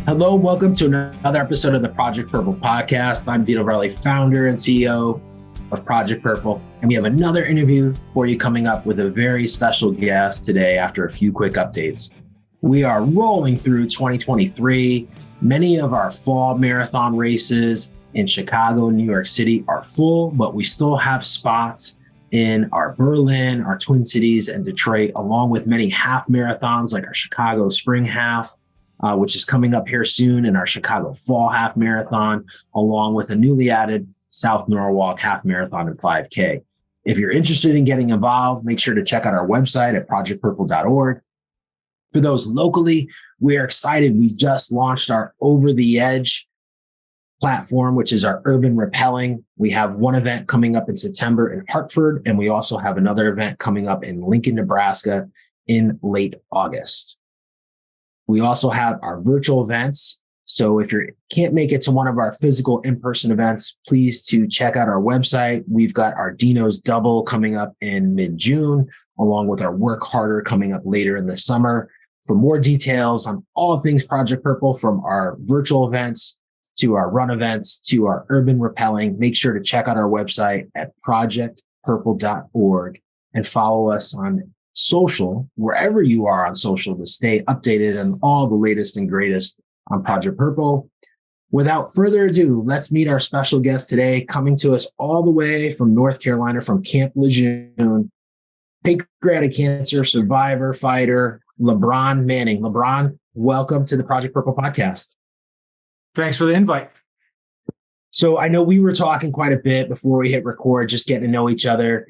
Hello, and welcome to another episode of the Project Purple podcast. I'm Dino Varley, founder and CEO of Project Purple, and we have another interview for you coming up with a very special guest today after a few quick updates. We are rolling through 2023. Many of our fall marathon races in Chicago and New York City are full, but we still have spots in our Berlin, our Twin Cities, and Detroit, along with many half marathons like our Chicago Spring Half, which is coming up here soon, and our Chicago Fall Half Marathon, along with a newly added South Norwalk Half Marathon and 5K. If you're interested in getting involved, make sure to check out our website at projectpurple.org. For those locally, we are excited. We just launched our Over the Edge platform, which is our urban rappelling. We have one event coming up in September in Hartford, and we also have another event coming up in Lincoln, Nebraska in late August. We also have our virtual events. So if you can't make it to one of our physical in-person events, please to check out our website. We've got our Dino's Double coming up in mid-June, along with our Work Harder coming up later in the summer. For more details on all things Project Purple, from our virtual events to our run events to our urban rappelling, make sure to check out our website at projectpurple.org and follow us on social, wherever you are on social, to stay updated on all the latest and greatest on Project Purple. Without further ado, let's meet our special guest today, coming to us all the way from North Carolina, from Camp Lejeune, pancreatic cancer survivor, fighter, Lebron Manning. Lebron, welcome to the Project Purple podcast. Thanks for the invite. So I know we were talking quite a bit before we hit record, just getting to know each other.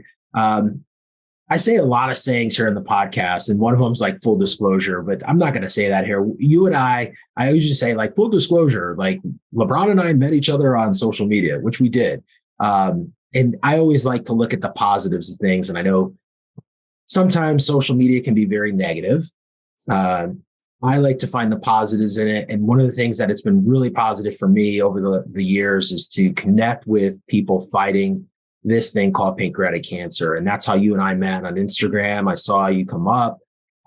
I say a lot of sayings here in the podcast, and one of them is like full disclosure, but I'm not going to say that here. You and I usually say like full disclosure, like LeBron and I met each other on social media, which we did. And I always like to look at the positives of things. And I know sometimes social media can be very negative. I like to find the positives in it. And one of the things that it's been really positive for me over the years is to connect with people fighting this thing called pancreatic cancer. And that's how you and I met on Instagram. I saw you come up.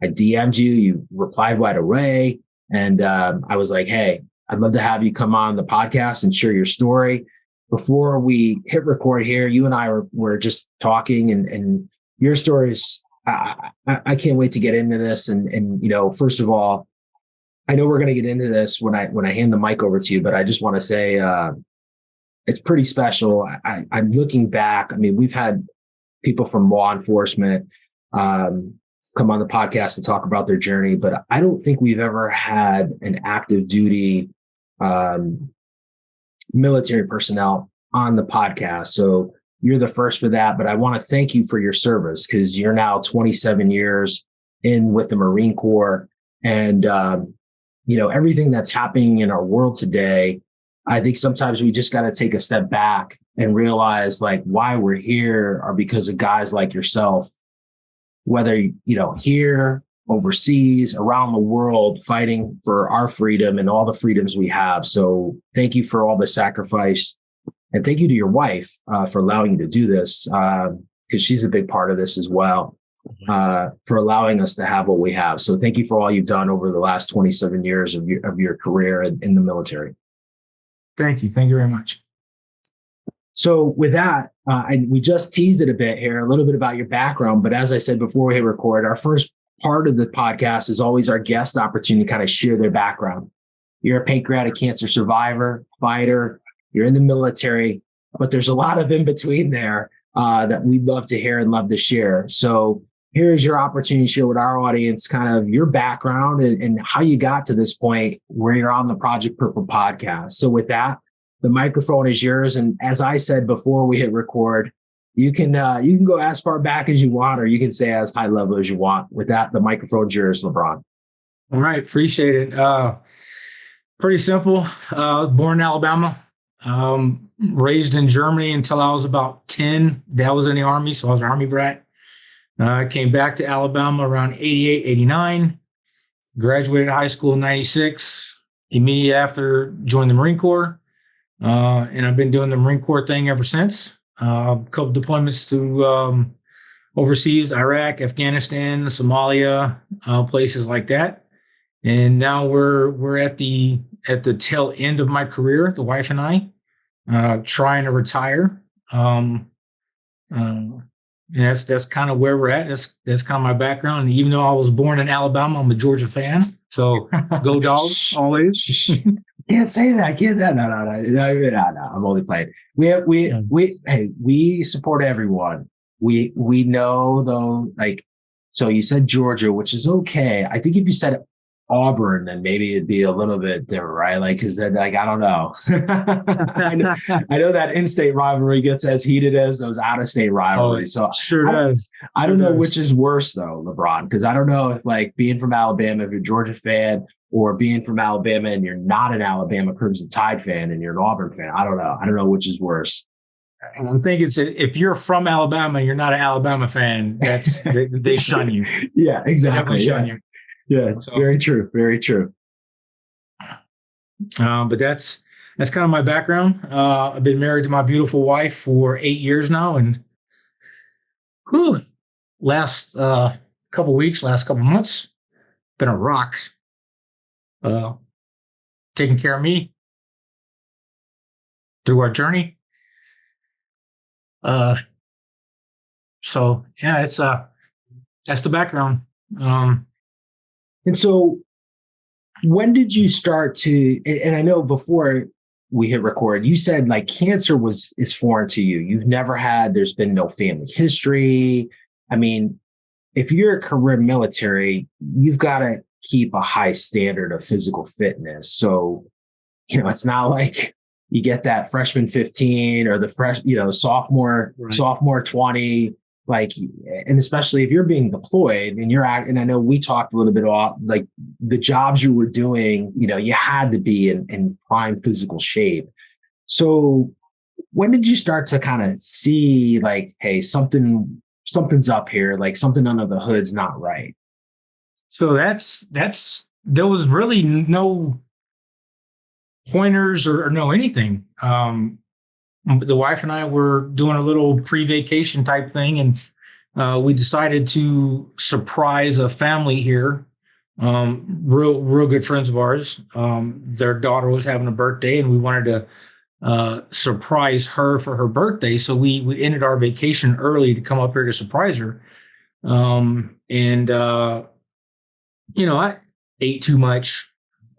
I DM'd you. You replied right away. And I was like, hey, I'd love to have you come on the podcast and share your story. Before we hit record here, you and I were just talking, and your story is, I can't wait to get into this. And you know, first of all, I know we're going to get into this when I hand the mic over to you, but I just want to say, it's pretty special. I'm looking back. I mean, we've had people from law enforcement come on the podcast to talk about their journey, but I don't think we've ever had an active duty military personnel on the podcast. So you're the first for that, but I want to thank you for your service, because you're now 27 years in with the Marine Corps, and you know, everything that's happening in our world today. I think sometimes we just got to take a step back and realize like why we're here are because of guys like yourself, whether, you know, here, overseas, around the world, fighting for our freedom and all the freedoms we have. So thank you for all the sacrifice, and thank you to your wife for allowing you to do this, because she's a big part of this as well, for allowing us to have what we have. So thank you for all you've done over the last 27 years of your career in the military. Thank you. Thank you very much. So with that, and we just teased it a bit here, a little bit about your background. But as I said before we hit record, our first part of the podcast is always our guest opportunity to kind of share their background. You're a pancreatic cancer survivor, fighter, you're in the military, but there's a lot of in between there that we'd love to hear and love to share. So here is your opportunity to share with our audience kind of your background and how you got to this point where you're on the Project Purple podcast. So with that, the microphone is yours. And as I said before we hit record, you can go as far back as you want, or you can say as high level as you want. With that, the microphone's yours, LeBron. All right. Appreciate it. Pretty simple. Born in Alabama, raised in Germany until I was about 10. Dad was in the Army, so I was an Army brat. I came back to Alabama around 88, 89, graduated high school in 96, immediately after joined the Marine Corps. And I've been doing the Marine Corps thing ever since. A couple deployments to overseas, Iraq, Afghanistan, Somalia, places like that. And now we're at the tail end of my career, the wife and I, trying to retire. And that's kind of where we're at. That's kind of my background. And even though I was born in Alabama, I'm a Georgia fan. So go Dogs always. Can't say that. I can't that. No. I'm only playing. We support everyone. We know though, like, so you said Georgia, which is okay. I think if you said Auburn, then maybe it'd be a little bit different, right? Like, because then, like, I don't know. I know that in-state rivalry gets as heated as those out-of-state rivalries. So sure does. I don't know which is worse, though, LeBron, because I don't know if, like, being from Alabama, if you're a Georgia fan, or being from Alabama and you're not an Alabama Crimson Tide fan and you're an Auburn fan. I don't know. I don't know which is worse. I think it's if you're from Alabama and you're not an Alabama fan, they shun you. Yeah, exactly. They shun you. Yeah, so, very true. Very true. But that's kind of my background. I've been married to my beautiful wife for 8 years now, and last couple months, been a rock. Taking care of me through our journey. So yeah, it's that's the background. And so when did you start to, and I know before we hit record, you said like cancer is foreign to you. You've never had, there's been no family history. I mean, if you're a career military, you've got to keep a high standard of physical fitness. So, it's not like you get that freshman 15 or the sophomore 20. Like, and especially if you're being deployed and and I know we talked a little bit about like the jobs you were doing, you had to be in prime physical shape. So when did you start to kind of see like, hey, something's up here, like something under the hood's not right? So there was really no pointers or no anything. The wife and I were doing a little pre-vacation type thing, and we decided to surprise a family here. Real good friends of ours. Their daughter was having a birthday, and we wanted to surprise her for her birthday. So we ended our vacation early to come up here to surprise her. I ate too much,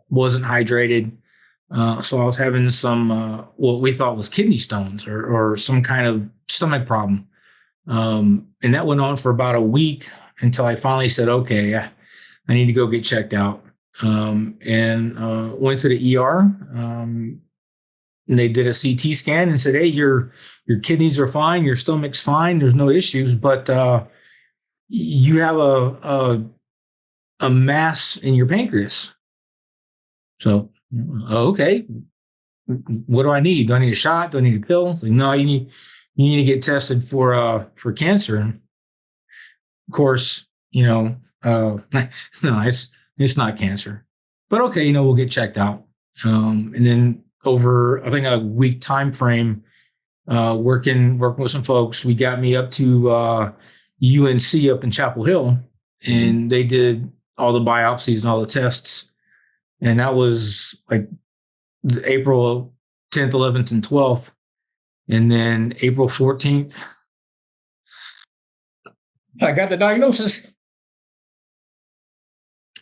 wasn't hydrated. So I was having some, what we thought was kidney stones or some kind of stomach problem. And that went on for about a week until I finally said, okay, I need to go get checked out. And went to the ER. And they did a CT scan and said, hey, your kidneys are fine. Your stomach's fine. There's no issues, but, you have a mass in your pancreas. So, okay, what do I need? Do I need a shot? Do I need a pill? Like, no, you need to get tested for cancer. And of course, no, it's not cancer, but okay, we'll get checked out. And then over, I think a week time frame, working with some folks, we got me up to UNC up in Chapel Hill, and they did all the biopsies and all the tests. And that was like April 10th, 11th, and 12th. And then April 14th, I got the diagnosis.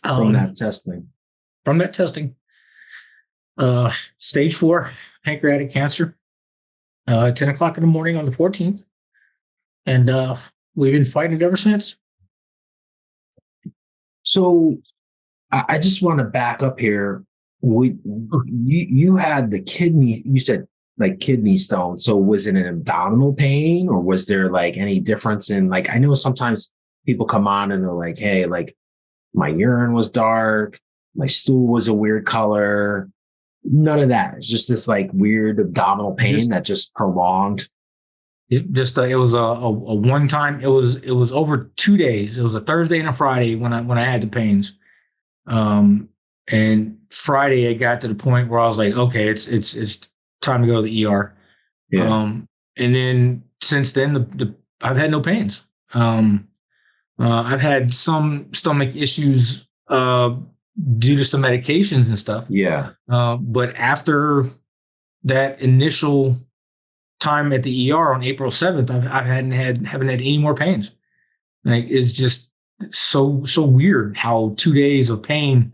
From that testing. Stage 4 pancreatic cancer, 10 o'clock in the morning on the 14th. And we've been fighting it ever since. So I just want to back up here. You had the kidney, you said like kidney stone. So was it an abdominal pain, or was there like any difference in, like, I know sometimes people come on and they're like, hey, like my urine was dark, my stool was a weird color. None of that. It's just this like weird abdominal pain that just prolonged. It was a one time. It was over 2 days. It was a Thursday and a Friday when I had the pains. And Friday I got to the point where I was like, okay, it's time to go to the ER. Yeah. And then since then, I've had no pains. I've had some stomach issues, due to some medications and stuff. Yeah. But after that initial time at the ER on April 7th, I haven't had any more pains. Like, it's just so weird how 2 days of pain,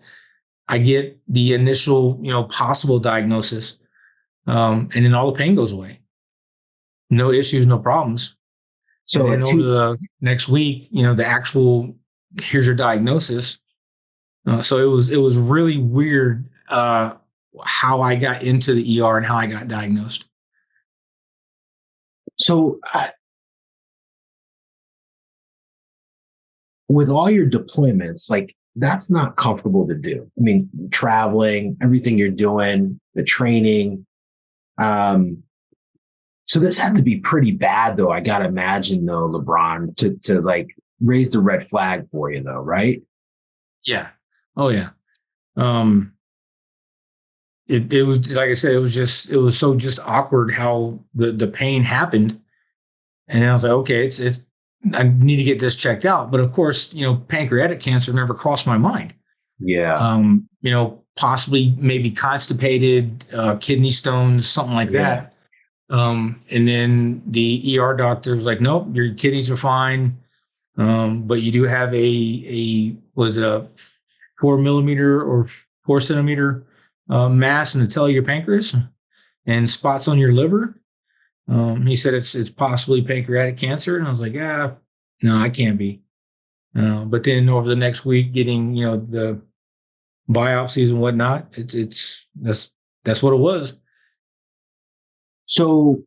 I get the initial, possible diagnosis. And then all the pain goes away. No issues, no problems. So and then over the next week, the actual, here's your diagnosis. So it was really weird how I got into the ER and how I got diagnosed. So with all your deployments, like, that's not comfortable to do. I mean, traveling, everything you're doing, the training. So this had to be pretty bad, though. I gotta imagine, though, LeBron, to like raise the red flag for you, though, right? Yeah. Oh yeah. It was, like I said, it was so just awkward how the pain happened, and I was like, okay, it's I need to get this checked out. But of course, pancreatic cancer never crossed my mind. Yeah. Possibly maybe constipated, kidney stones, something like that. And then the ER doctor was like, nope, your kidneys are fine. But you do have was it a 4 millimeter or 4 centimeter mass in the tail of your pancreas and spots on your liver. He said it's possibly pancreatic cancer. And I was like, no, I can't be. But then over the next week, getting, the biopsies and whatnot, that's what it was. So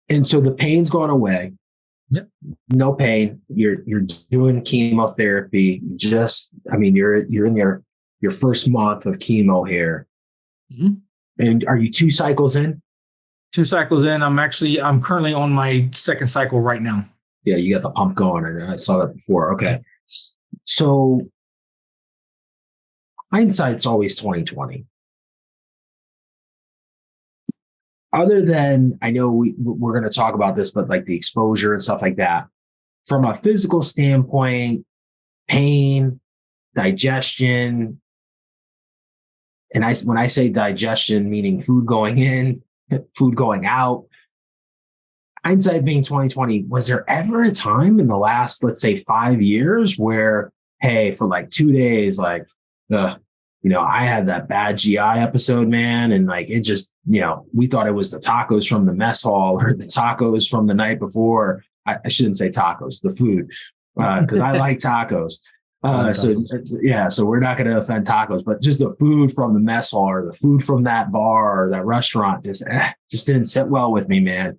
the pain's gone away. Yep. No pain. You're doing chemotherapy. You're in your first month of chemo here. Mm-hmm. And are you 2 cycles in? 2 cycles in. I'm currently on my second cycle right now. Yeah, you got the pump going, and I saw that before. Okay. So hindsight's always 2020. Other than, I know we're going to talk about this, but like the exposure and stuff like that, from a physical standpoint, pain, digestion, and when I say digestion, meaning food going in, food going out, hindsight being 2020, was there ever a time in the last, let's say, 5 years where, hey, for like 2 days, like, I had that bad GI episode, man. And like, it just, we thought it was the tacos from the mess hall or the tacos from the night before. I shouldn't say tacos, the food, because I like tacos. So we're not going to offend tacos, but just the food from the mess hall or the food from that bar or that restaurant just didn't sit well with me, man.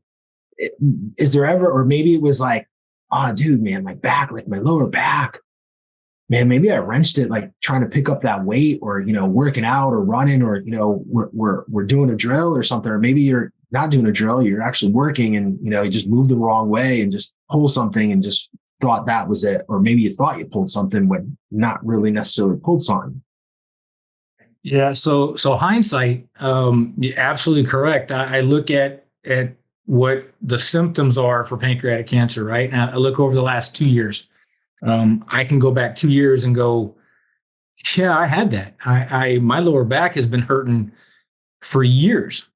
Is there ever, or maybe it was like, dude, man, my back, like my lower back, man, maybe I wrenched it, like trying to pick up that weight or, working out or running or, we're doing a drill or something, or maybe you're not doing a drill, you're actually working and, you just moved the wrong way and just pull something and just thought that was it. Or maybe you thought you pulled something when not really necessarily pulled something. Yeah. So hindsight, you're absolutely correct. I look at what the symptoms are for pancreatic cancer, right? And I look over the last 2 years. I can go back 2 years and go, yeah, I had that. My lower back has been hurting for years.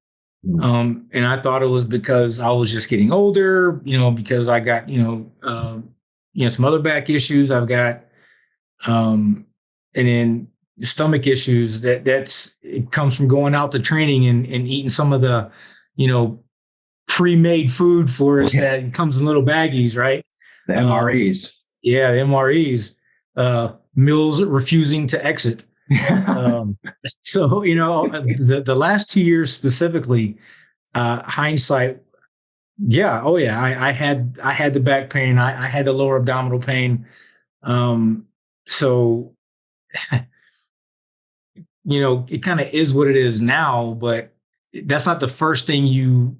And I thought it was because I was just getting older, because I got, some other back issues. I've got, and then stomach issues it comes from going out to training and eating some of the, pre-made food for us that comes in little baggies, right? The MREs. Yeah, the MREs, meals refusing to exit. So, the last 2 years specifically, hindsight, yeah. Oh yeah. I had the back pain. I had the lower abdominal pain. So, it kind of is what it is now, but that's not the first thing you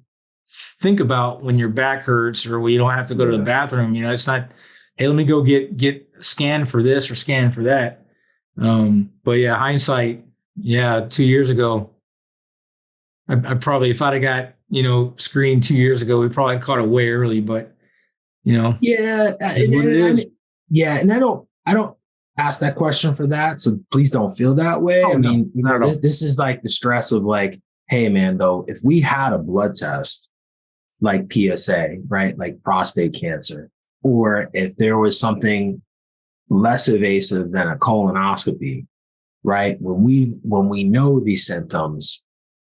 think about when your back hurts or when you don't have to go to the bathroom. It's not, hey, let me go get scanned for this or scanned for that. But yeah, hindsight, 2 years ago, I probably, if I'd have got, screened 2 years ago, we probably caught it way early, but, Yeah. And I ask that question for that. So please don't feel that way. Oh, I no, mean, not at all. this is like the stress of like, hey man, though, if we had a blood test like PSA, right? Like prostate cancer, or if there was something less invasive than a colonoscopy, right? When we know these symptoms,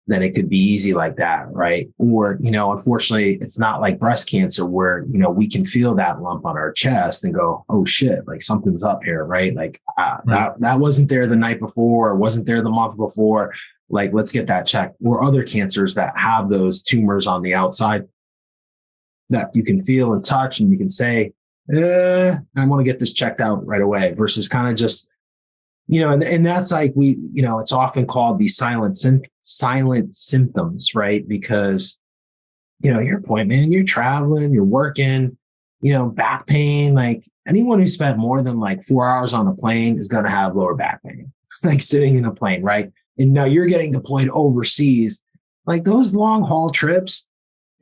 then it could be easy like that, right? Or, unfortunately, it's not like breast cancer where, we can feel that lump on our chest and go, oh shit, like something's up here, right? Like Right. that wasn't there the night before, or wasn't there the month before. Like, let's get that checked. Or other cancers that have those tumors on the outside that you can feel and touch, and you can say, I want to get this checked out right away, versus kind of just, and that's like it's often called the silent symptoms, right? Because, your point, man, you're traveling, you're working, back pain, like anyone who spent more than like 4 hours on a plane is going to have lower back pain, like sitting in a plane, right? And now you're getting deployed overseas, like those long haul trips.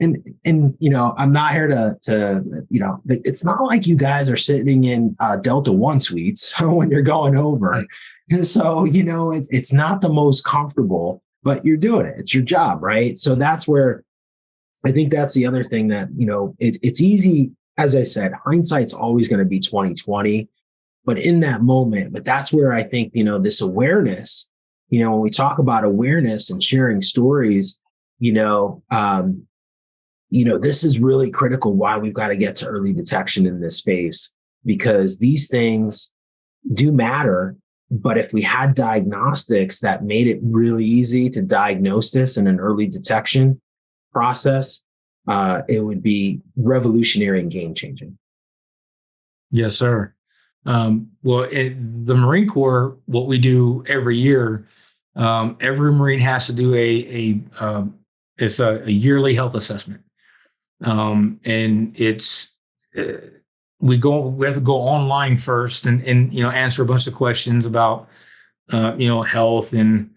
And I'm not here to it's not like you guys are sitting in Delta One suites when you're going over. Right. And so, it's not the most comfortable, but you're doing it. It's your job, right? So that's where I think that's the other thing that, it's easy. As I said, hindsight's always going to be 2020, but in that moment, but that's where I think, this awareness, when we talk about awareness and sharing stories, this is really critical why we've got to get to early detection in this space, because these things do matter. But if we had diagnostics that made it really easy to diagnose this in an early detection process, it would be revolutionary and game changing. Yes, sir. Well, the Marine Corps, what we do every year, every Marine has to do it's a yearly health assessment. And it's we have to go online first and answer a bunch of questions about health and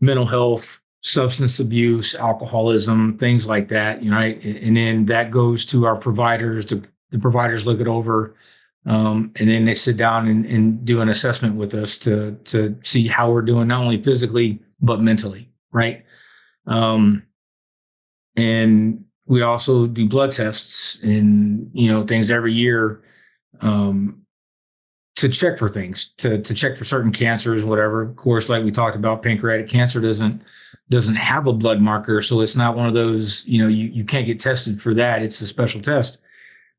mental health, substance abuse, alcoholism, things like that, right? And then that goes to our providers. The providers look it over, and then they sit down and do an assessment with us to see how we're doing, not only physically but mentally, right? And we also do blood tests and things every year to check for things, to check for certain cancers, whatever. Of course, like we talked about, pancreatic cancer doesn't have a blood marker, so it's not one of those. You can't get tested for that. It's a special test.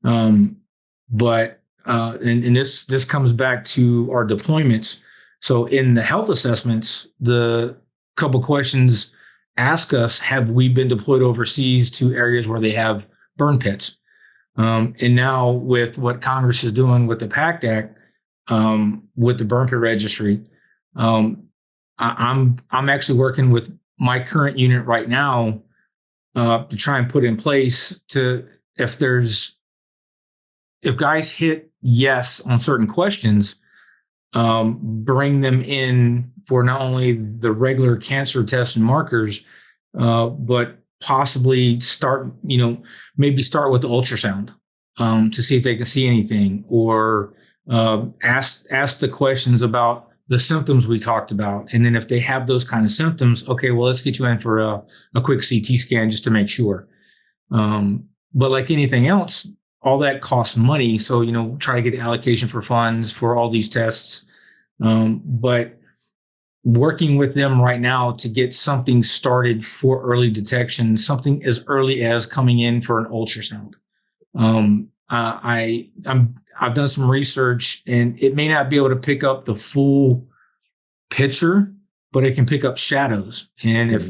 But this comes back to our deployments. So in the health assessments, the couple questions ask us, have we been deployed overseas to areas where they have burn pits? And now with what Congress is doing with the PACT Act, with the burn pit registry, I'm actually working with my current unit right now to try and put in place if guys hit yes on certain questions, bring them in for not only the regular cancer tests and markers, but possibly maybe start with the ultrasound to see if they can see anything, or ask the questions about the symptoms we talked about. And then if they have those kind of symptoms, okay, well, let's get you in for a quick CT scan just to make sure. But like anything else, all that costs money. So, try to get allocation for funds for all these tests. But working with them right now to get something started for early detection, something as early as coming in for an ultrasound. I've done some research, and it may not be able to pick up the full picture, but it can pick up shadows. And if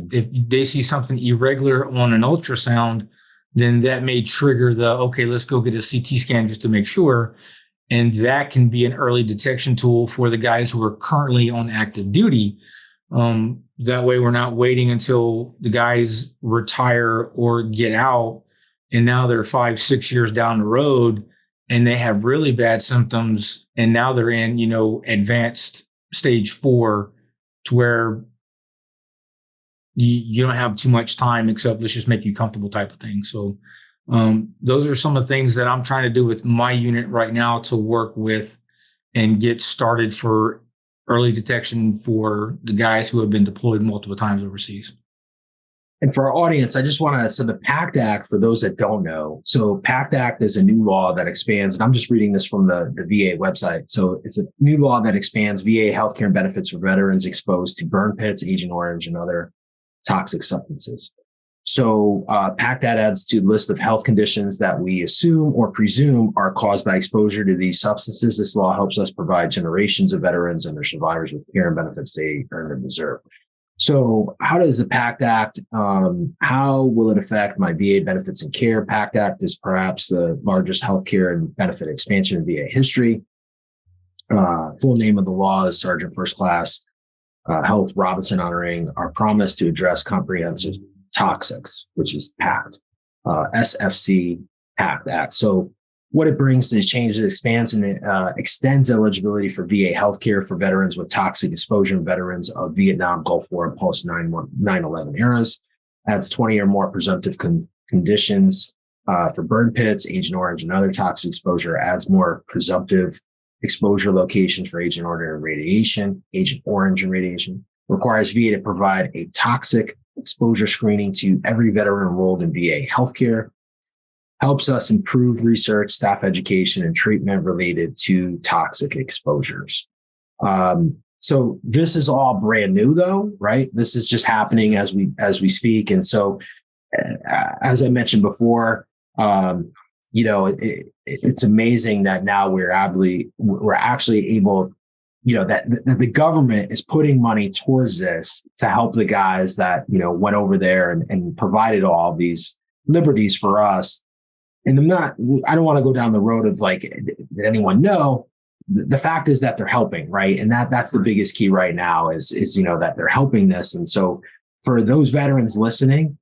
they see something irregular on an ultrasound, then that may trigger okay, let's go get a CT scan just to make sure. And that can be an early detection tool for the guys who are currently on active duty. That way we're not waiting until the guys retire or get out, and now they're 5-6 years down the road and they have really bad symptoms, and now they're in, advanced stage 4, to where you don't have too much time except let's just make you comfortable type of thing. So those are some of the things that I'm trying to do with my unit right now to work with and get started for early detection for the guys who have been deployed multiple times overseas. And for our audience, I just want to, so the PACT Act, for those that don't know, so PACT Act is a new law that expands, and I'm just reading this from the VA website. So it's a new law that expands VA healthcare benefits for veterans exposed to burn pits, Agent Orange, and other toxic substances. So PACT Act adds to the list of health conditions that we assume or presume are caused by exposure to these substances. This law helps us provide generations of veterans and their survivors with care and benefits they earn and deserve. So how does the PACT Act, how will it affect my VA benefits and care? PACT Act is perhaps the largest healthcare and benefit expansion in VA history. Full name of the law is Sergeant First Class Health Robinson, honoring our promise to address comprehensive toxics, which is PACT, SFC PACT Act. So what it brings is changes, expands and extends eligibility for VA healthcare for veterans with toxic exposure and veterans of Vietnam, Gulf War, and post 9/11 eras. Adds 20 or more presumptive conditions for burn pits, Agent Orange, and other toxic exposure. Adds more presumptive exposure locations for Agent Orange and radiation. Requires VA to provide a toxic exposure screening to every veteran enrolled in VA healthcare. Helps us improve research, staff education, and treatment related to toxic exposures. So this is all brand new, though, right? This is just happening as we speak. And so, as I mentioned before, it's amazing that now we're actually able, that the government is putting money towards this to help the guys that went over there and provided all these liberties for us. And I don't want to go down the road of like, did anyone know? The fact is that they're helping, right? And that's the biggest key right now is that they're helping this. And so for those veterans listening,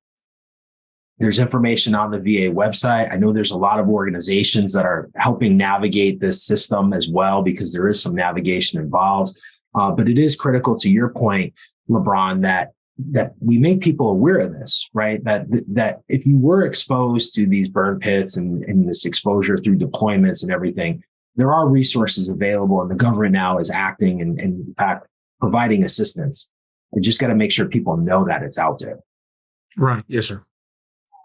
there's information on the VA website. I know there's a lot of organizations that are helping navigate this system as well, because there is some navigation involved. But it is critical, to your point, LeBron, that we make people aware of this, right? That if you were exposed to these burn pits and this exposure through deployments and everything, there are resources available, and the government now is acting and in fact providing assistance. We just got to make sure people know that it's out there. Right. Yes, sir.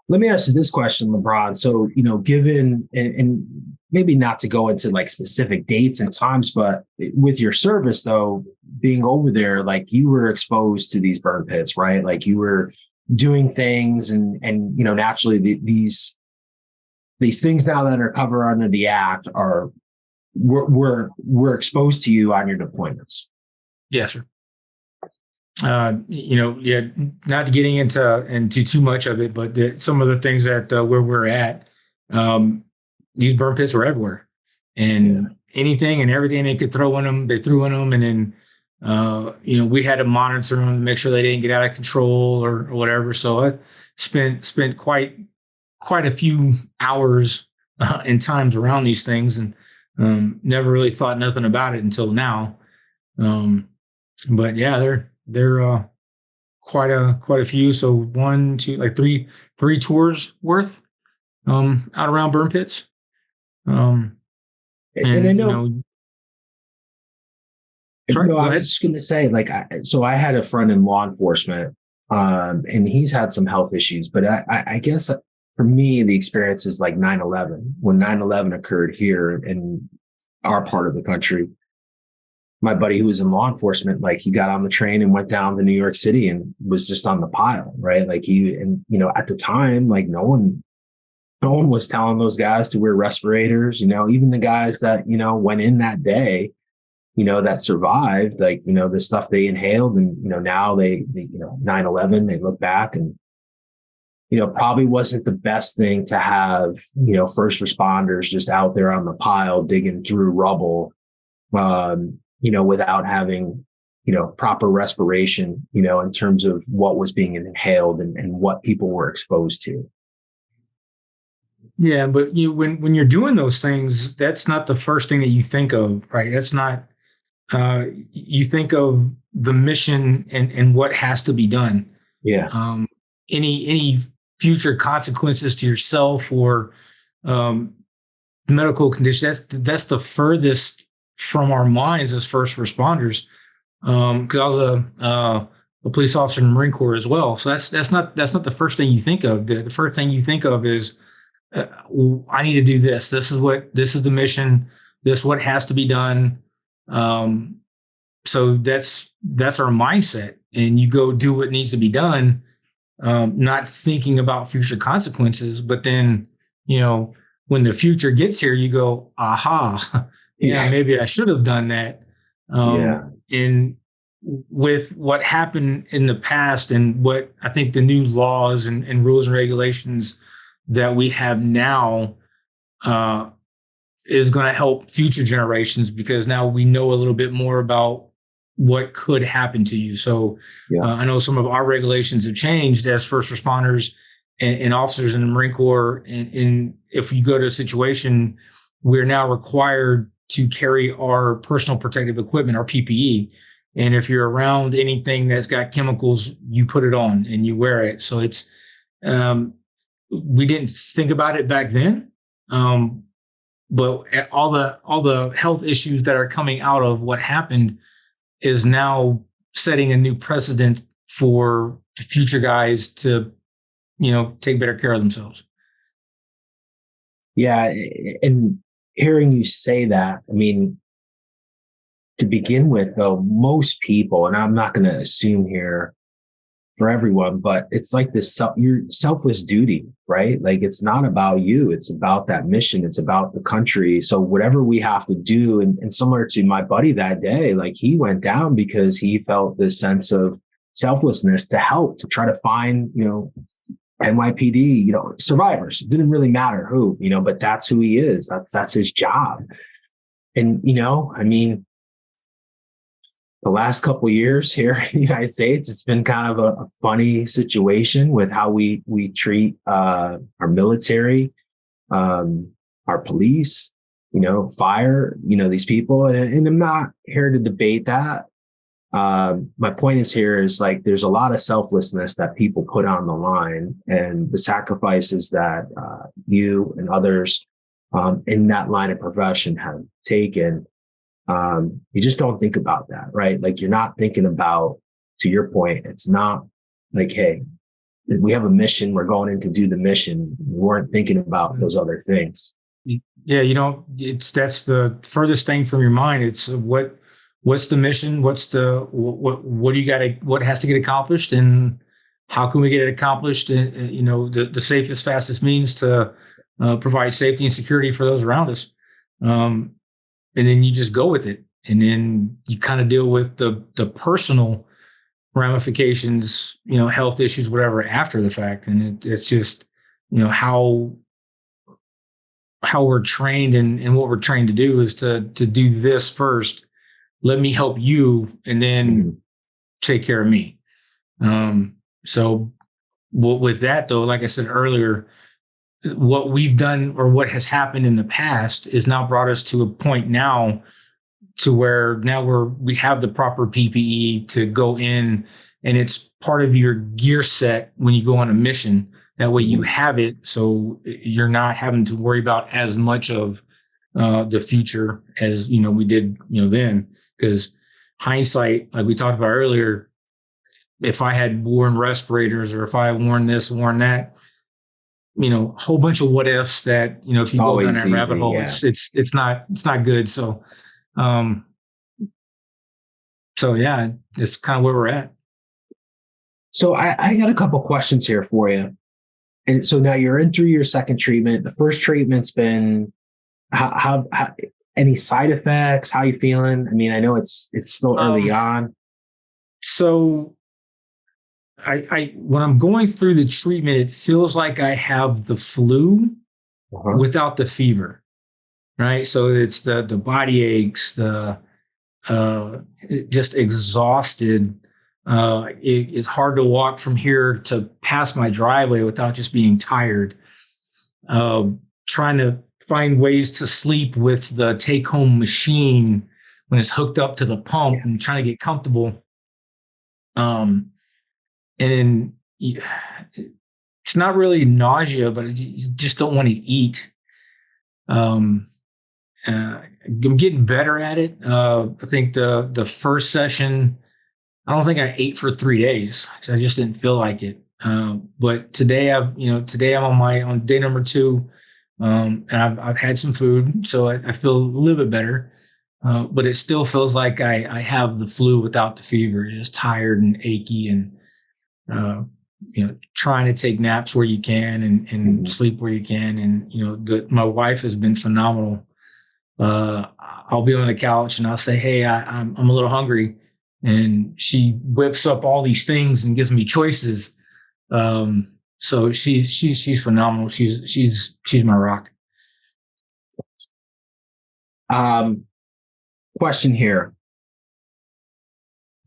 Let me ask you this question, LeBron. So, given, and maybe not to go into like specific dates and times, but with your service, though, being over there, like you were exposed to these burn pits, right? Like you were doing things and naturally these things now that are covered under the act were exposed to you on your deployments. Yes, sir. Not getting into too much of it, but some of the things that where we're at, these burn pits were everywhere, and anything and everything they could throw in them, they threw in them, and then we had to monitor them to make sure they didn't get out of control or whatever. So I spent quite a few hours and times around these things, and never really thought nothing about it until now. But yeah, they're quite a few. So 1, 2, like three tours worth out around burn pits. And I know. I was just going to say, I had a friend in law enforcement, and he's had some health issues, but I guess for me, the experience is like 9/11. When 9/11 occurred here in our part of the country, my buddy who was in law enforcement, like he got on the train and went down to New York City and was just on the pile, right? Like at the time, like no one was telling those guys to wear respirators, even the guys that, went in that day, that survived, like, the stuff they inhaled. And, now they 9/11, they look back and, probably wasn't the best thing to have, first responders just out there on the pile digging through rubble, without having, proper respiration, in terms of what was being inhaled and what people were exposed to. Yeah, but when you're doing those things, that's not the first thing that you think of, right? That's not. You think of the mission and what has to be done. Yeah. Any future consequences to yourself or medical condition. That's the furthest from our minds as first responders. Because I was a police officer in the Marine Corps as well. So that's not the first thing you think of. The first thing you think of is I need to do this. This is the mission. This is what has to be done. So that's our mindset, and you go do what needs to be done, not thinking about future consequences. But then, when the future gets here, you go, aha, yeah, maybe I should have done that. And with what happened in the past and what I think the new laws and rules and regulations that we have now is going to help future generations, because now we know a little bit more about what could happen to you. So I know some of our regulations have changed as first responders and officers in the Marine Corps. And if you go to a situation, we're now required to carry our personal protective equipment, our PPE. And if you're around anything that's got chemicals, you put it on and you wear it. So it's, we didn't think about it back then. But all the health issues that are coming out of what happened is now setting a new precedent for the future guys to, take better care of themselves. Yeah. And hearing you say that, I mean, to begin with, though, most people, and I'm not going to assume here for everyone, but it's like this your selfless duty, right? Like, it's not about you. It's about that mission. It's about the country. So whatever we have to do, and similar to my buddy that day, like, he went down because he felt this sense of selflessness to help, to try to find, NYPD, survivors. It didn't really matter who, but that's who he is. That's his job. And, I mean, the last couple of years here in the United States, it's been kind of a funny situation with how we treat our military, our police, fire, these people. And I'm not here to debate that. My point is like, there's a lot of selflessness that people put on the line, and the sacrifices that you and others in that line of profession have taken. You just don't think about that, right? Like, you're not thinking about, to your point, it's not like, hey, we have a mission, we're going in to do the mission. We weren't thinking about those other things. Yeah, that's the furthest thing from your mind. It's what's the mission? What do you got to, what has to get accomplished, and how can we get it accomplished? And the safest, fastest means to provide safety and security for those around us. And then you just go with it. And then you kind of deal with the personal ramifications, health issues, whatever, after the fact. And it's just, how we're trained, and what we're trained to do is to do this first. Let me help you, and then take care of me. So with that, though, like I said earlier, what we've done, or what has happened in the past, is now brought us to a point now to where now we have the proper PPE to go in, and it's part of your gear set when you go on a mission. That way you have it, so you're not having to worry about as much of the future as, we did, then. Because hindsight, like we talked about earlier, if I had worn respirators, or if I had worn this, worn that, a whole bunch of what ifs that, if you go down that rabbit hole, it's not good. So, yeah, it's kind of where we're at. So I got a couple questions here for you. And so now you're in through your second treatment. The first treatment's been, how any side effects? How you feeling? I mean, I know it's still early on. So I when I'm going through the treatment, it feels like I have the flu without the fever, right? So it's the body aches, the just exhausted. It's hard to walk from here to past my driveway without just being tired. Trying to find ways to sleep with the take-home machine when it's hooked up to the pump, and trying to get comfortable. And it's not really nausea, but you just don't want to eat. I'm getting better at it. I think the first session, I don't think I ate for 3 days because I just didn't feel like it. But today today I'm on day number 2, and I've had some food, so I feel a little bit better. But it still feels like I have the flu without the fever, just tired and achy, and trying to take naps where you can and sleep where you can. And my wife has been phenomenal. I'll be on the couch and I'll say, "Hey, I'm a little hungry," and she whips up all these things and gives me choices. So she's phenomenal. She's my rock. Question here.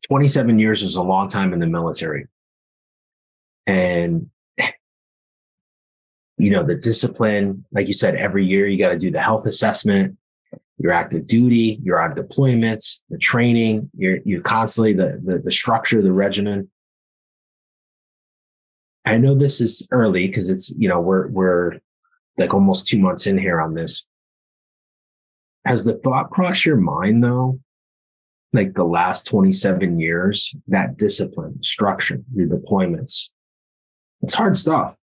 27 years is a long time in the military. And, the discipline, like you said, every year you got to do the health assessment, your active duty, you're on deployments, the training, you're constantly the structure, the regimen. I know this is early because it's, we're like almost 2 months in here on this. Has the thought crossed your mind though, like the last 27 years, that discipline, structure, your deployments, it's hard stuff.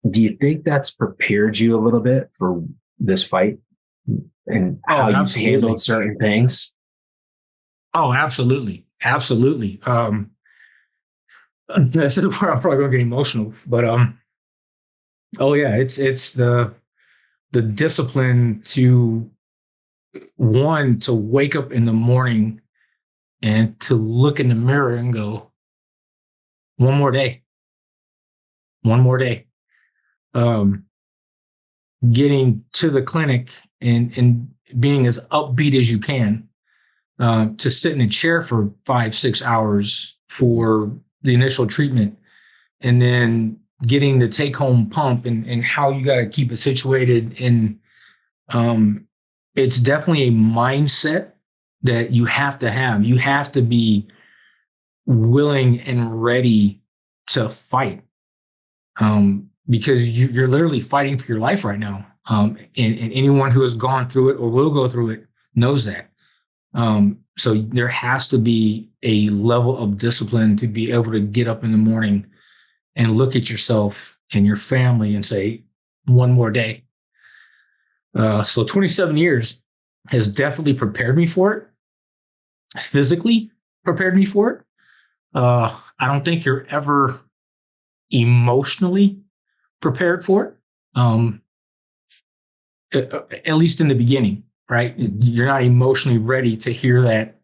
Do you think that's prepared you a little bit for this fight and how you've handled certain things? Oh, absolutely. Absolutely. This is where I'm probably going to get emotional, but, oh yeah, it's the discipline to wake up in the morning and to look in the mirror and go, one more day. Getting to the clinic and being as upbeat as you can, to sit in a chair for 5-6 hours for the initial treatment, and then getting the take home pump and how you got to keep it situated. And it's definitely a mindset that you have to have. You have to be willing and ready to fight, because you're literally fighting for your life right now. And anyone who has gone through it or will go through it knows that. So there has to be a level of discipline to be able to get up in the morning and look at yourself and your family and say, one more day. So 27 years has definitely prepared me for it, physically prepared me for it. I don't think you're ever emotionally prepared for it, at least in the beginning, right? You're not emotionally ready to hear that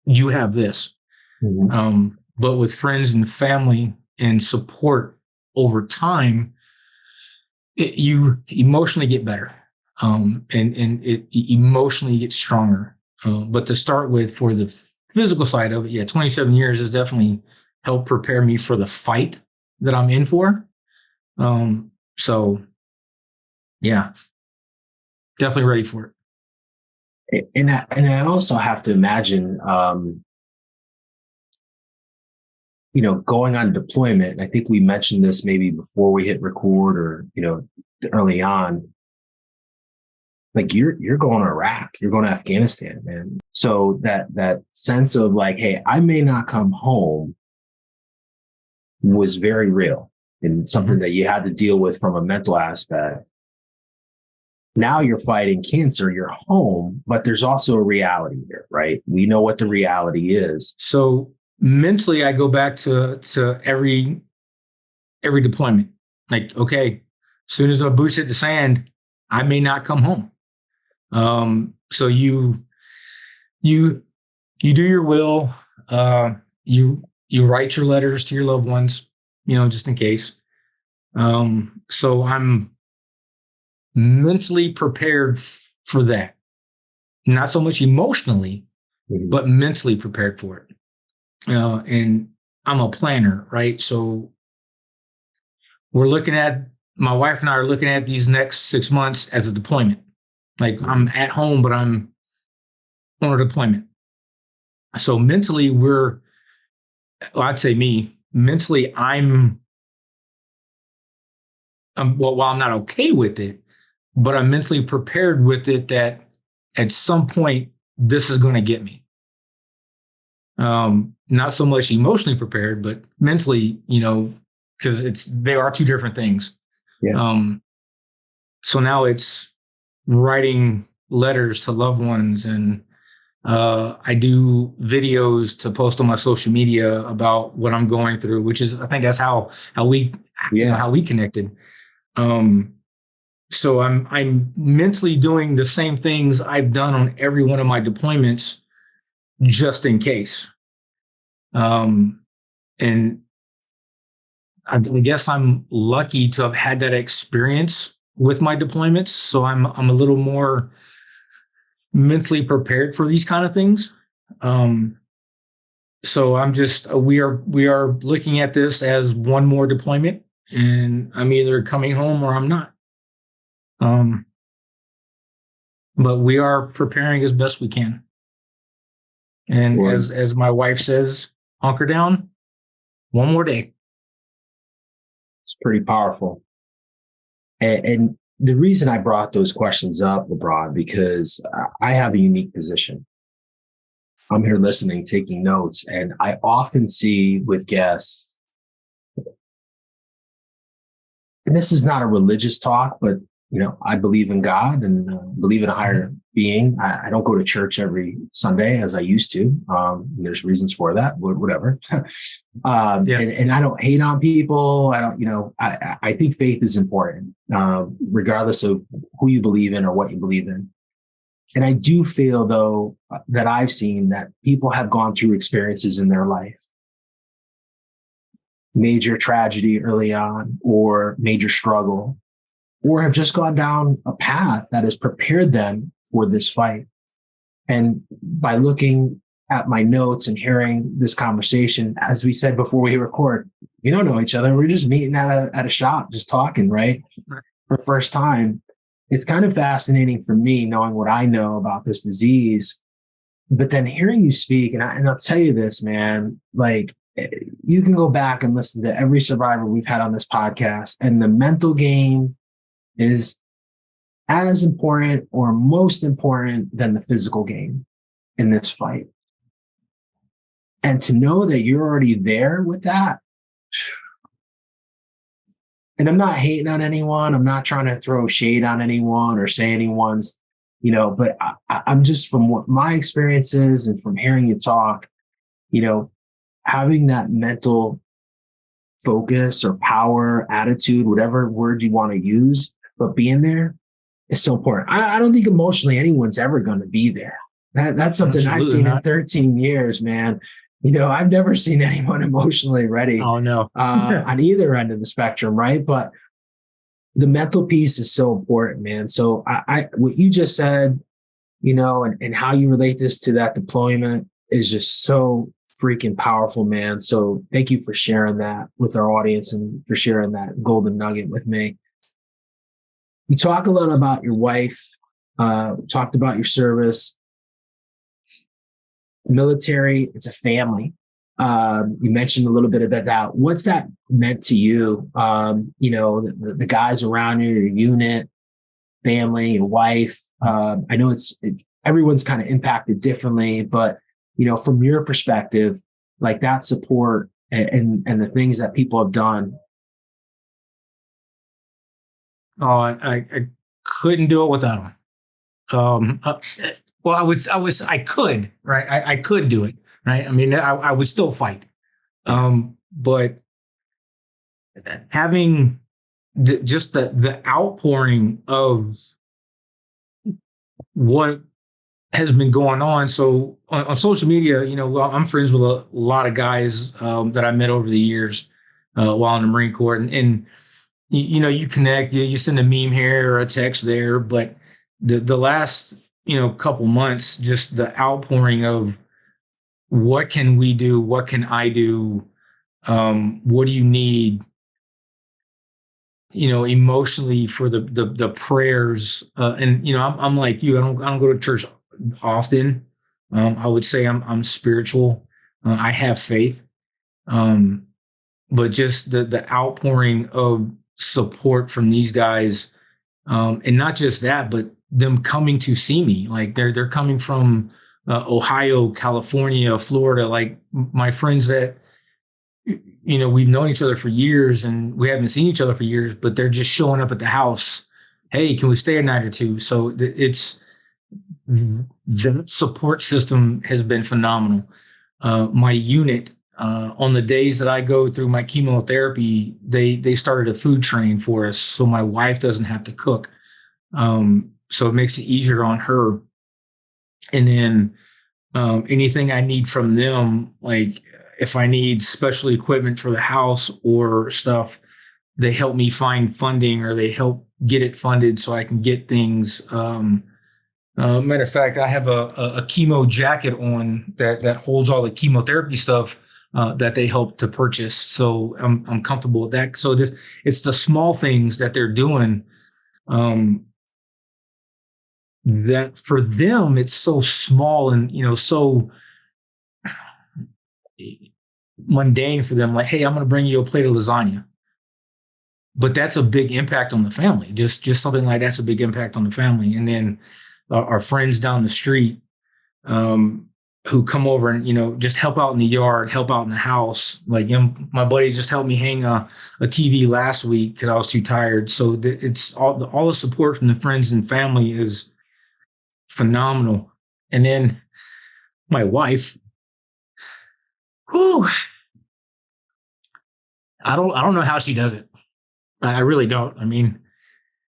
you have this. But with friends and family and support over time, you emotionally get better, and it emotionally gets stronger. But to start with, for the physical side of it, 27 years has definitely helped prepare me for the fight that I'm in for. So yeah, definitely ready for it. And I also have to imagine, going on deployment. I think we mentioned this maybe before we hit record, or, early on. Like you're going to Iraq, you're going to Afghanistan, man. So that sense of like, hey, I may not come home was very real, and something that you had to deal with from a mental aspect. Now you're fighting cancer, you're home, but there's also a reality here, right? We know what the reality is. So mentally, I go back to every deployment. Like, okay, as soon as the boots hit the sand, I may not come home. So you do your will. You write your letters to your loved ones, just in case. So I'm mentally prepared for that. Not so much emotionally, but mentally prepared for it. And I'm a planner, right? So my wife and I are looking at these next 6 months as a deployment. Like, I'm at home, but I'm on a deployment. So mentally, I'd say mentally, I'm well, while I'm not okay with it, but I'm mentally prepared with it that at some point this is going to get me. Not so much emotionally prepared, but mentally, because they are two different things. Yeah. So now it's writing letters to loved ones, and I do videos to post on my social media about what I'm going through, which is, I think that's how we how we connected. So I'm mentally doing the same things I've done on every one of my deployments, just in case. And I guess I'm lucky to have had that experience with my deployments. So I'm a little more mentally prepared for these kind of things. So I'm just we are looking at this as one more deployment, and I'm either coming home or I'm not. But we are preparing as best we can. And Well, as my wife says, hunker down, one more day. it's pretty powerful. And the reason I brought those questions up, LeBron, because I have a unique position. I'm here listening, taking notes, and I often see with guests, and this is not a religious talk, but I believe in God and believe in a higher being. I don't go to church every Sunday as I used to. There's reasons for that, whatever. And I don't hate on people. I don't, I think faith is important, regardless of who you believe in or what you believe in. And I do feel, though, that I've seen that people have gone through experiences in their life, major tragedy early on, or major struggle, or have just gone down a path that has prepared them for this fight. And by looking at my notes and hearing this conversation, as we said before we record, we don't know each other. We're just meeting at a shop, just talking, right? For the first time. It's kind of fascinating for me knowing what I know about this disease, but then hearing you speak, and I'll tell you this, man, like you can go back and listen to every survivor we've had on this podcast, and the mental game is as important or most important than the physical game in this fight. And to know that you're already there with that, and I'm not hating on anyone. I'm not trying to throw shade on anyone or say anyone's, but I'm just, from what my experiences and from hearing you talk, having that mental focus or power, attitude, whatever word you want to use, but being there is so important. I don't think emotionally anyone's ever going to be there. That's something Absolutely I've seen not. In 13 years, man. I've never seen anyone emotionally ready. Oh, no. On either end of the spectrum, right? But the mental piece is so important, man. So I what you just said, and how you relate this to that deployment is just so freaking powerful, man. So thank you for sharing that with our audience and for sharing that golden nugget with me. You talk a lot about your wife, talked about your service. Military, it's a family. You mentioned a little bit about that. What's that meant to you? The guys around you, your unit, family, your wife. I know everyone's kind of impacted differently, but from your perspective, like that support and the things that people have done. Oh, I couldn't do it without them. Well, I could, right? I could do it, right? I mean, I would still fight. But having the outpouring of what has been going on. So on social media, I'm friends with a lot of guys that I met over the years while in the Marine Corps, and you connect, you send a meme here or a text there, but the last couple months, just the outpouring of what can we do? What can I do? What do you need? Emotionally for the prayers. And I'm like you, I don't go to church often. I would say I'm spiritual. I have faith. But just the outpouring of support from these guys. And not just that, but them coming to see me. Like they're coming from Ohio, California, Florida, like my friends that, we've known each other for years and we haven't seen each other for years, but they're just showing up at the house. Hey, can we stay a night or two? So it's the support system has been phenomenal. My unit, on the days that I go through my chemotherapy, they started a food train for us, so my wife doesn't have to cook. So it makes it easier on her. And then anything I need from them, like if I need special equipment for the house or stuff, they help me find funding or they help get it funded so I can get things. Matter of fact, I have a chemo jacket on that holds all the chemotherapy stuff that they help to purchase. So I'm comfortable with that. So it's the small things that they're doing that for them, it's so small and, so mundane for them. Like, hey, I'm going to bring you a plate of lasagna. But that's a big impact on the family. Just something like that's a big impact on the family. And then our friends down the street who come over and, just help out in the yard, help out in the house. Like, my buddy just helped me hang a TV last week because I was too tired. So it's all the support from the friends and family is phenomenal. And then my wife, whew, I don't know how she does it. I really don't. I mean,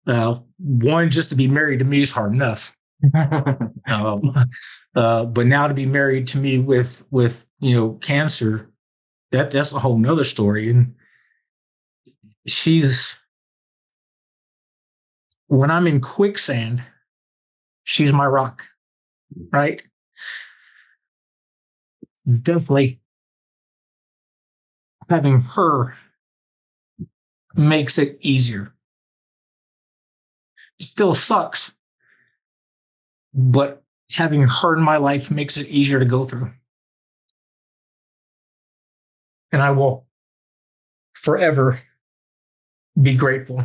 one, just to be married to me is hard enough. But now to be married to me with cancer, that's a whole nother story. And when I'm in quicksand, she's my rock, right? Definitely having her makes it easier. It still sucks, but having her in my life makes it easier to go through. And I will forever be grateful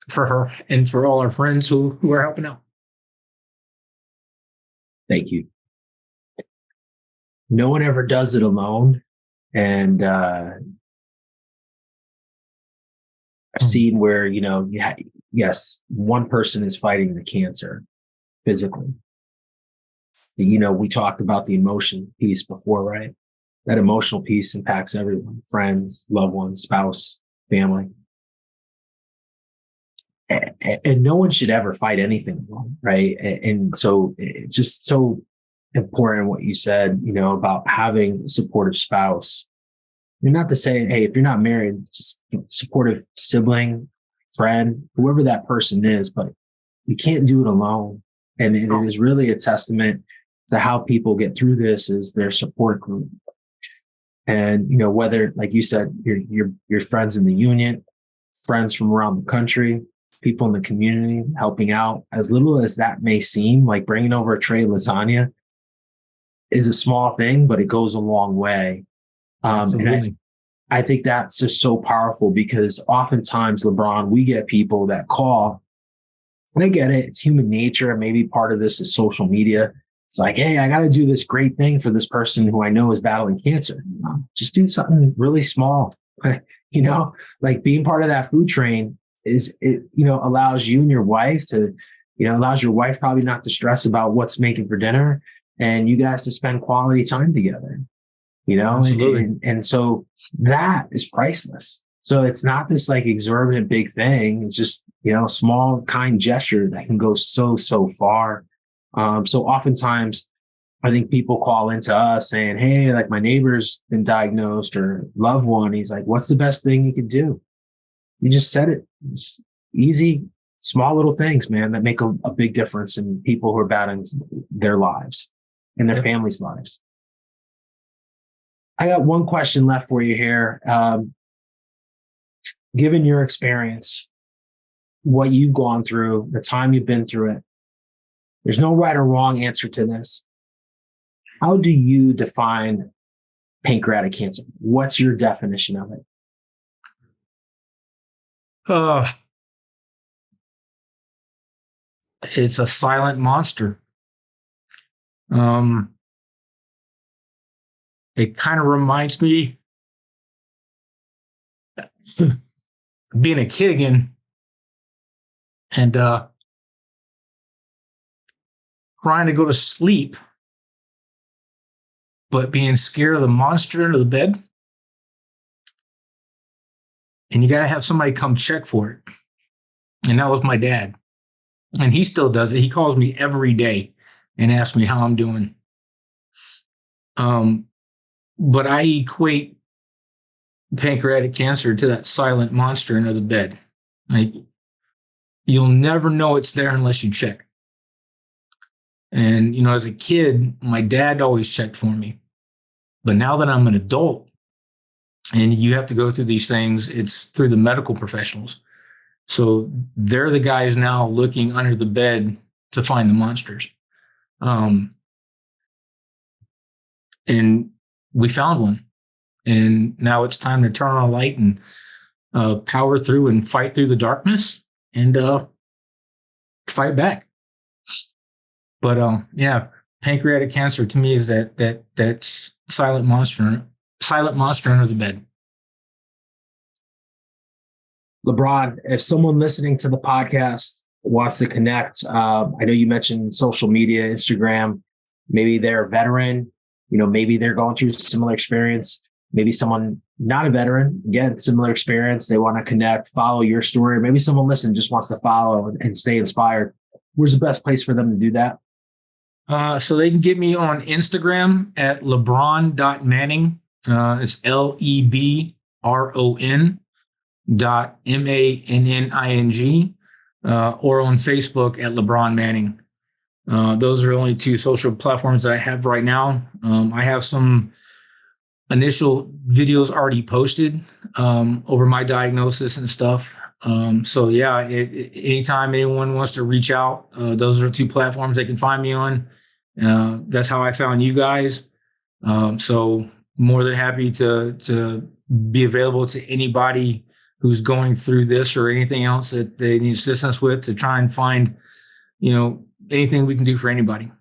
for her and for all our friends who are helping out. Thank you. No one ever does it alone. And I've seen where, yes, one person is fighting the cancer physically. We talked about the emotion piece before, right? That emotional piece impacts everyone, friends, loved ones, spouse, family. And no one should ever fight anything alone, right? And so it's just so important what you said, about having a supportive spouse. You're not to say, hey, if you're not married, just supportive sibling, friend, whoever that person is, but you can't do it alone. And it is really a testament to how people get through this is their support group. And, whether, like you said, your friends in the union, friends from around the country, people in the community helping out, as little as that may seem, like bringing over a tray of lasagna is a small thing, but it goes a long way. And I think that's just so powerful because oftentimes, LeBron, we get people that call, and I get it. It's human nature. Maybe part of this is social media. It's like, hey, I got to do this great thing for this person who I know is battling cancer. Just do something really small. Like being part of that food train allows you and your wife to, allows your wife probably not to stress about what's making for dinner and you guys to spend quality time together, Absolutely. And so that is priceless. So it's not this like exorbitant big thing. It's just, a small kind gesture that can go so, so far. So oftentimes I think people call into us saying, hey, like my neighbor's been diagnosed or loved one. He's like, what's the best thing you could do? You just said it. It's easy, small little things, man, that make a big difference in people who are battling their lives and their families' lives. I got one question left for you here. Given your experience, what you've gone through, the time you've been through it, there's no right or wrong answer to this. How do you define pancreatic cancer? What's your definition of it? It's a silent monster. It kind of reminds me being a kid again and trying to go to sleep, but being scared of the monster under the bed. And you got to have somebody come check for it. And that was my dad. And he still does it. He calls me every day and asks me how I'm doing. But I equate pancreatic cancer to that silent monster under the bed. Like, you'll never know it's there unless you check. And, as a kid, my dad always checked for me. But now that I'm an adult and you have to go through these things, it's through the medical professionals. So they're the guys now looking under the bed to find the monsters. And we found one. And now it's time to turn on a light and power through and fight through the darkness and fight back. But yeah, pancreatic cancer to me is that silent monster under the bed. LeBron, if someone listening to the podcast wants to connect, I know you mentioned social media, Instagram, maybe they're a veteran, maybe they're going through a similar experience, maybe someone not a veteran, again, similar experience, they want to connect, follow your story, maybe someone listening just wants to follow and stay inspired. Where's the best place for them to do that? So they can get me on Instagram at lebron.manning. It's LEBRON.MANNING, or on Facebook at LeBron Manning. Those are only two social platforms that I have right now. I have some initial videos already posted over my diagnosis and stuff. So yeah, anytime anyone wants to reach out, those are two platforms they can find me on. That's how I found you guys. So more than happy to be available to anybody who's going through this or anything else that they need assistance with, to try and find, anything we can do for anybody.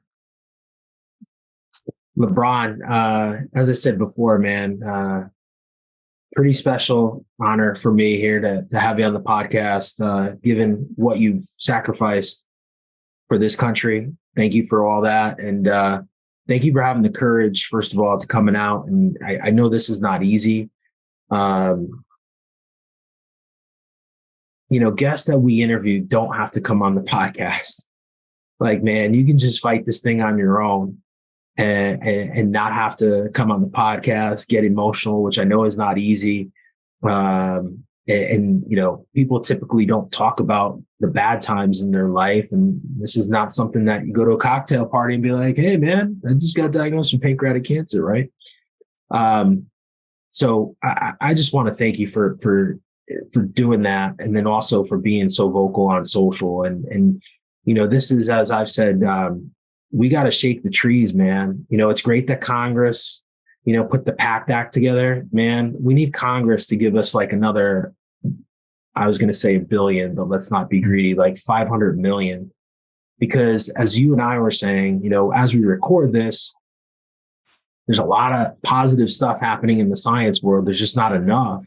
LeBron, as I said before, man, pretty special honor for me here to have you on the podcast, given what you've sacrificed for this country. Thank you for all that. And thank you for having the courage, first of all, to coming out. And I know this is not easy. Guests that we interview don't have to come on the podcast. Like, man, you can just fight this thing on your own and not have to come on the podcast, get emotional, which I know is not easy. People typically don't talk about the bad times in their life. And this is not something that you go to a cocktail party and be like, hey, man, I just got diagnosed with pancreatic cancer, right? So I just want to thank you for doing that. And then also for being so vocal on social. And this is, as I've said, we got to shake the trees, man. It's great that Congress, put the PACT Act together, man. We need Congress to give us like another, I was going to say $1 billion, but let's not be greedy, like 500 million. Because as you and I were saying, as we record this, there's a lot of positive stuff happening in the science world. There's just not enough.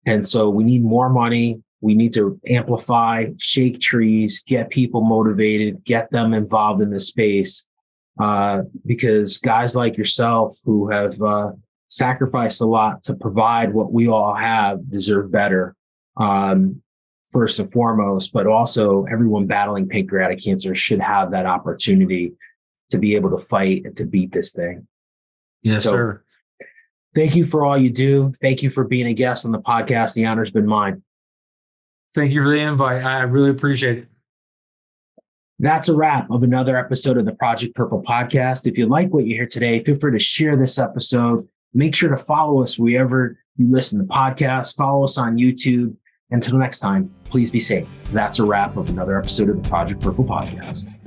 And so we need more money. We need to amplify, shake trees, get people motivated, get them involved in this space. Because guys like yourself who have sacrificed a lot to provide what we all have deserve better, first and foremost, but also everyone battling pancreatic cancer should have that opportunity to be able to fight and to beat this thing. Yes, sir. Thank you for all you do. Thank you for being a guest on the podcast. The honor's been mine. Thank you for the invite. I really appreciate it. That's a wrap of another episode of the Project Purple podcast. If you like what you hear today, feel free to share this episode. Make sure to follow us wherever you listen to podcasts. Follow us on YouTube. Until next time, please be safe. That's a wrap of another episode of the Project Purple podcast.